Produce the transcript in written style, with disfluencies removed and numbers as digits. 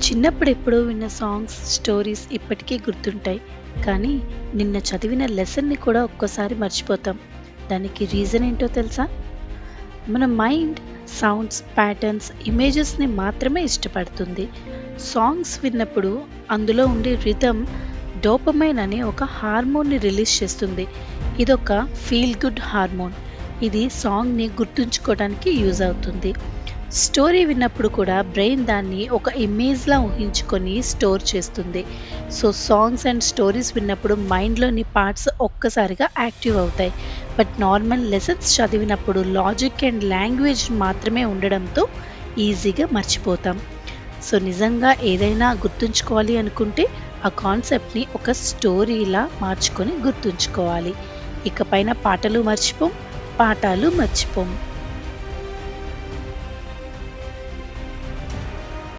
చిన్నప్పుడు ఎప్పుడో విన్న సాంగ్స్, స్టోరీస్ ఇప్పటికీ గుర్తుంటాయి. కానీ నిన్న చదివిన లెసన్‌ని కూడా ఒక్కోసారి మర్చిపోతాం. దానికి రీజన్ ఏంటో తెలుసా? మన మైండ్ సౌండ్స్, ప్యాటర్న్స్, ఇమేజెస్‌ని మాత్రమే ఇష్టపడుతుంది. సాంగ్స్ విన్నప్పుడు అందులో ఉండే రిథమ్ డోపమైన్ అనే ఒక హార్మోన్‌ని రిలీజ్ చేస్తుంది. ఇదొక ఫీల్ గుడ్ హార్మోన్. ఇది సాంగ్‌ని గుర్తుంచుకోవడానికి యూజ్ అవుతుంది. స్టోరీ విన్నప్పుడు కూడా బ్రెయిన్ దాన్ని ఒక ఇమేజ్‌లా ఊహించుకొని స్టోర్ చేస్తుంది. సో, సాంగ్స్ అండ్ స్టోరీస్ విన్నప్పుడు మైండ్‌లోని పార్ట్స్ ఒక్కసారిగా యాక్టివ్ అవుతాయి. బట్ నార్మల్ లెసన్స్ చదివినప్పుడు లాజిక్ అండ్ లాంగ్వేజ్ మాత్రమే ఉండడంతో ఈజీగా మర్చిపోతాం. సో, నిజంగా ఏదైనా గుర్తుంచుకోవాలి అనుకుంటే ఆ కాన్సెప్ట్‌ని ఒక స్టోరీలా మార్చుకొని గుర్తుంచుకోవాలి. ఇకపైన పాటలు మర్చిపోం, పాఠాలు మర్చిపోం.